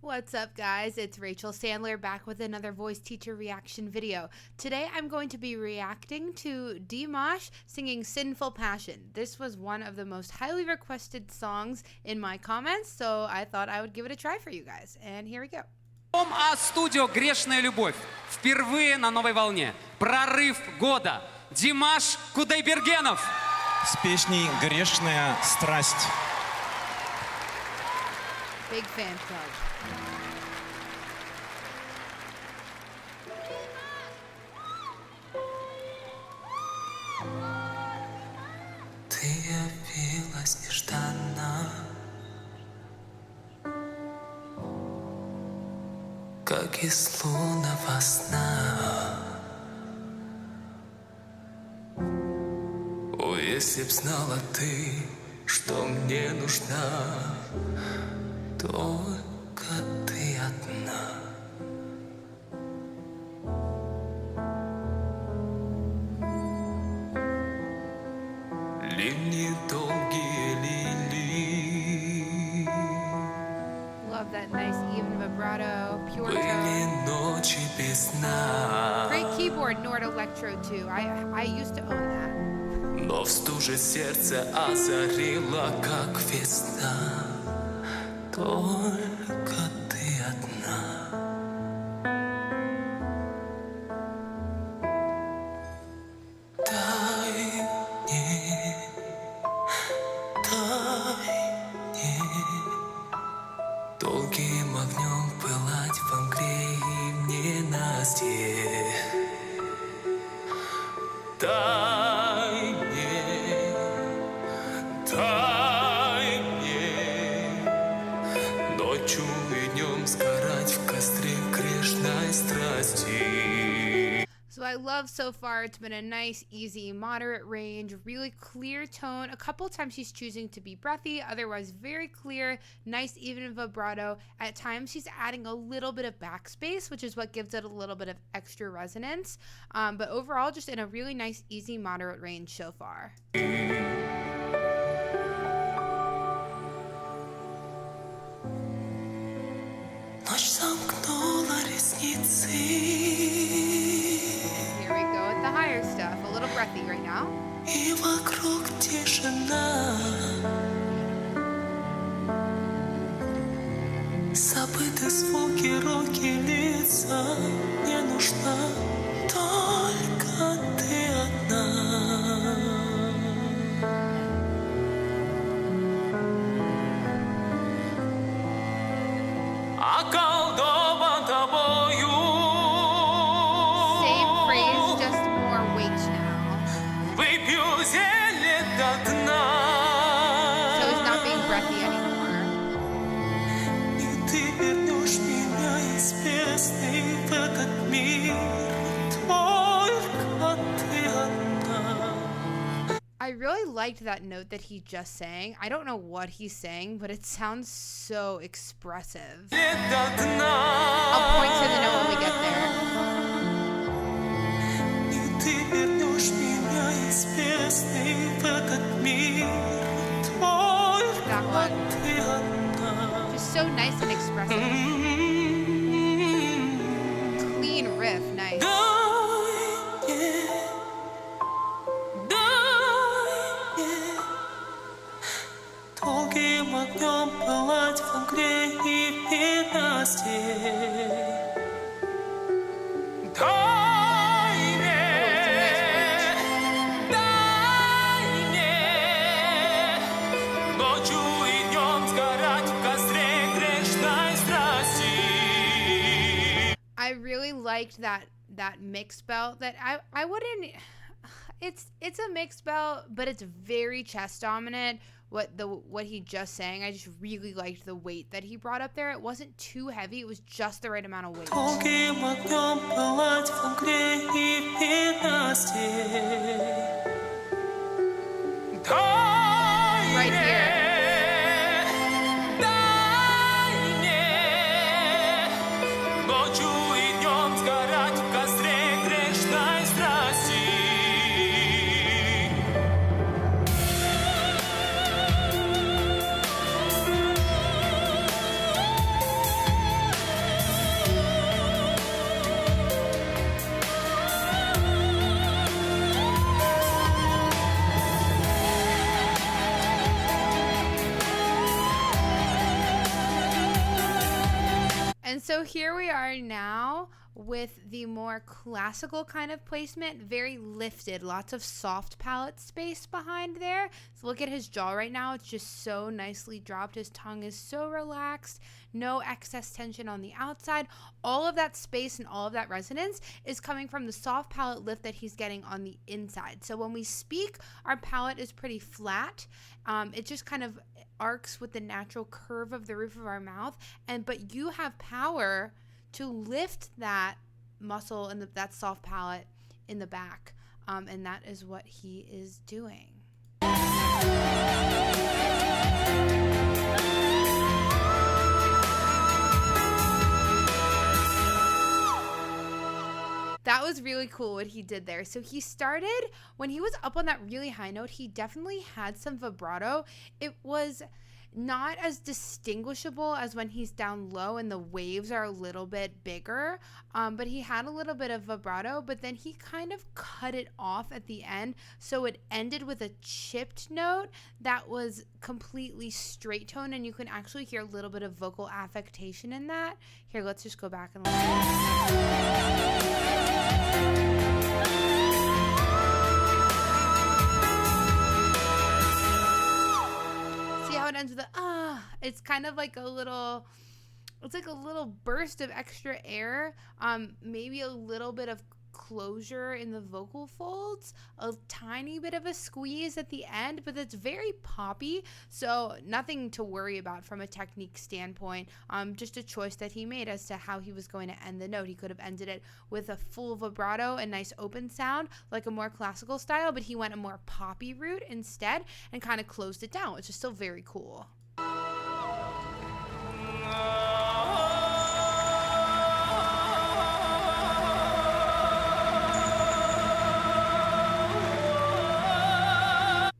What's up, guys? It's Rachel Sandler back with another voice teacher reaction video. Today I'm going to be reacting to Dimash singing Sinful Passion. This was one of the most highly requested songs in my comments, so I thought I would give it a try for you guys. And here we go. Студио «Грешная любовь». Впервые на новой волне. Прорыв года. Димаш Кудайбергенов. С песней «Грешная страсть». Big fan club. Ты явилась нежданно, как из лунного сна. О, если б знала ты, что мне нужна, только ты одна. Ливни долгие лили, Love that nice even vibrato, pure были tone. ночи без сна. Great keyboard, Nord Electro too. I used to own that. Но в стуже сердце озарила, как весна. Только ты одна. Дай мне долгим огнем пылать в Ангре и в ненастье. Дай мне ночью и днем сгорать в костре грешной страсти. So I love so far, it's been a nice, easy, moderate range, really clear tone. A couple times she's choosing to be breathy, otherwise very clear, nice even vibrato. At times she's adding a little bit of backspace, which is what gives it a little bit of extra resonance. But overall, just in a really nice, easy, moderate range so far. Ночь замкнула ресницы. Here we go with the higher stuff, a little breathy right now. И вокруг тишина. Забыты звуки, руки, лица. Мне нужна только ты одна. Околдован тобою. Same phrase, just more weight now. Выпью зелье до дна. So he's not being breathy anymore. И ты вернешь меня из бездны в этот мир. Только ты одна. I really liked that note that he just sang. I don't know what he's saying, but it sounds so expressive. До дна. I'll point to the note when we get there. И ты вернешь меня из бездны в этот мир. That Только one. ты одна. Just so nice and expressive. Clean riff, nice. Долгим огнем пылать в Ангре и в ненастье. Дай мне ночью и днем сгорать в костре грешной страсти. I really liked that mixed belt. That I wouldn't. It's a mixed belt, but it's very chest dominant. What he just sang, I just really liked the weight that he brought up there. It wasn't too heavy, it was just the right amount of weight. Долгим огнем пылать в Ангре и в ненастье. Right here. Дай мне ночью и днем сгорать в костре грешной страсти. So here we are now with the more classical kind of placement, very lifted, lots of soft palate space behind there. So look at his jaw right now. It's just so nicely dropped. His tongue is so relaxed, no excess tension on the outside. All of that space and all of that resonance is coming from the soft palate lift that he's getting on the inside. So when we speak, our palate is pretty flat. It just kind of arcs with the natural curve of the roof of our mouth, but you have power to lift that muscle and that soft palate in the back, and that is what he is doing. That was really cool what he did there. So he started, when he was up on that really high note, he definitely had some vibrato. It was not as distinguishable as when he's down low and the waves are a little bit bigger, but he had a little bit of vibrato, but then he kind of cut it off at the end, so it ended with a chipped note that was completely straight tone, and you can actually hear a little bit of vocal affectation in that. Here, let's just go back and listen. How it ends with it's kind of like a little, it's like a little burst of extra air, maybe a little bit of closure in the vocal folds, a tiny bit of a squeeze at the end, but it's very poppy, so nothing to worry about from a technique standpoint. Just a choice that he made as to how he was going to end the note. He could have ended it with a full vibrato and nice open sound like a more classical style, but he went a more poppy route instead and kind of closed it down, which is still very cool.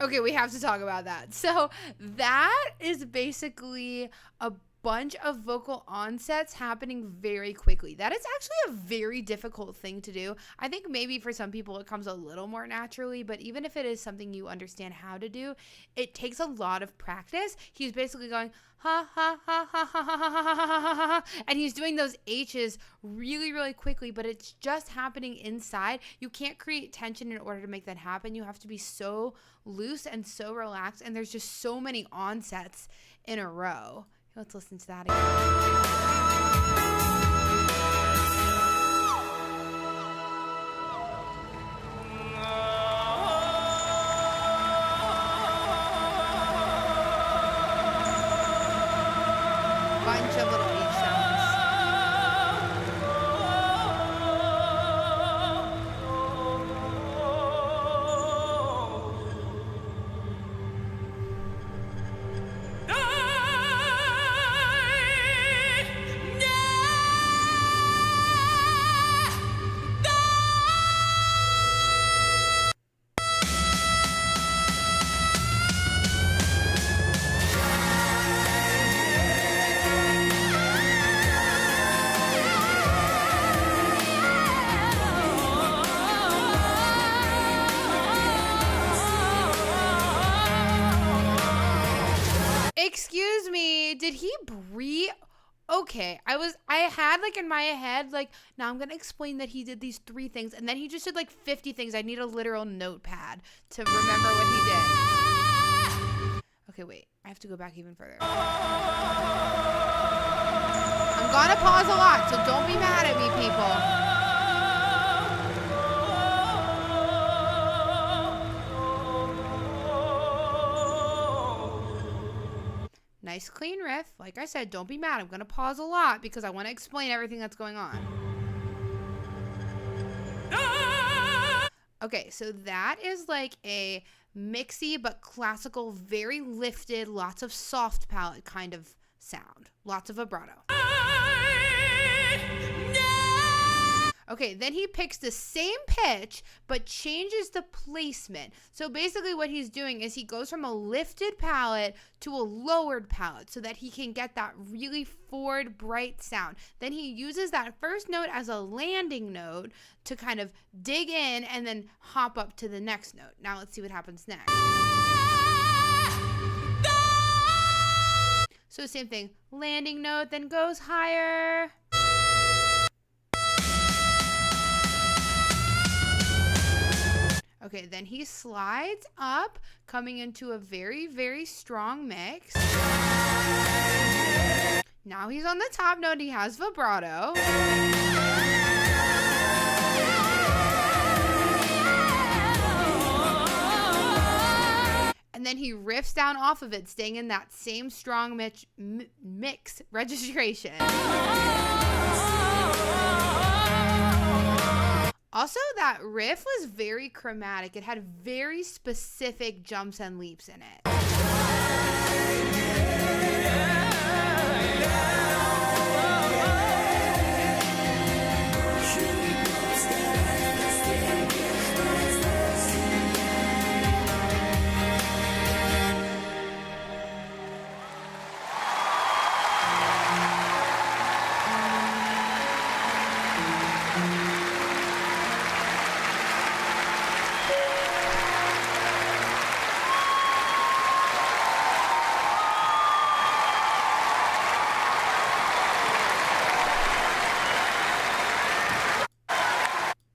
Okay, we have to talk about that. So that is basically a bunch of vocal onsets happening very quickly. That is actually a very difficult thing to do. I think maybe for some people it comes a little more naturally, but even if it is something you understand how to do, it takes a lot of practice. He's basically going ha ha ha ha ha ha ha ha ha ha, and he's doing those H's really, really quickly, but it's just happening inside. You can't create tension in order to make that happen. You have to be so loose and so relaxed, and there's just so many onsets in a row. Let's listen to that again. Bunch of little H sounds. Excuse me, did he breathe? Okay, I had like in my head, like, now I'm gonna explain that he did these 3 things, and then he just did like 50 things. I need a literal notepad to remember what he did. Okay, wait, I have to go back even further. I'm gonna pause a lot, so don't be mad at me, people. Nice clean riff. Like I said, don't be mad. I'm going to pause a lot because I want to explain everything that's going on. Okay, so that is like a mixy but classical, very lifted, lots of soft palate kind of sound. Lots of vibrato. Okay, then he picks the same pitch, but changes the placement. So basically what he's doing is he goes from a lifted palate to a lowered palate so that he can get that really forward, bright sound. Then he uses that first note as a landing note to kind of dig in and then hop up to the next note. Now let's see what happens next. So same thing, landing note, then goes higher. Okay, then he slides up, coming into a very, very strong mix. Now he's on the top note. He has vibrato. And then he riffs down off of it, staying in that same strong mix registration. Also, that riff was very chromatic. It had very specific jumps and leaps in it.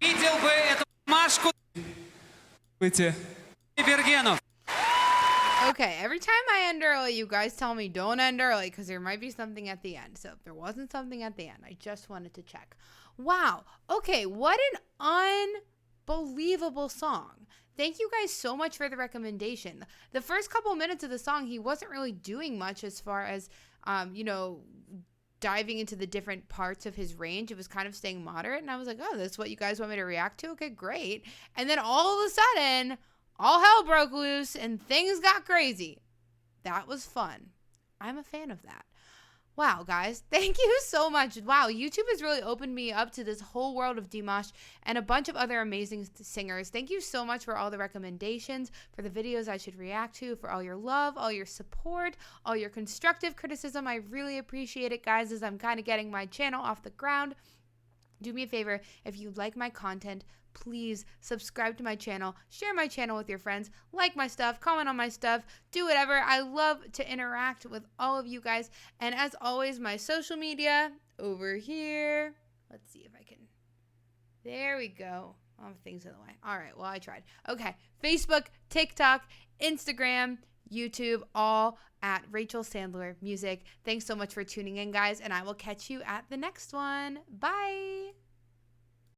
Видел бы эту Машку Бергенов. Okay, every time I end early, you guys tell me don't end early because there might be something at the end. So if there wasn't something at the end, I just wanted to check. Wow. Okay, what an unbelievable song. Thank you guys so much for the recommendation. The first couple minutes of the song, he wasn't really doing much as far as, diving into the different parts of his range. It was kind of staying moderate. And I was like, oh, that's what you guys want me to react to? Okay, great. And then all of a sudden, all hell broke loose and things got crazy. That was fun. I'm a fan of that. Wow, guys, thank you so much. Wow, YouTube has really opened me up to this whole world of Dimash and a bunch of other amazing singers. Thank you so much for all the recommendations, for the videos I should react to, for all your love, all your support, all your constructive criticism. I really appreciate it, guys, as I'm kind of getting my channel off the ground. Do me a favor, if you like my content, please subscribe to my channel, share my channel with your friends, like my stuff, comment on my stuff, do whatever. I love to interact with all of you guys. And as always, my social media over here. Let's see if I can. There we go. Oh, things in the way. All right. Well, I tried. Okay. Facebook, TikTok, Instagram, YouTube, all at Rachel Sandler Music. Thanks so much for tuning in, guys. And I will catch you at the next one. Bye.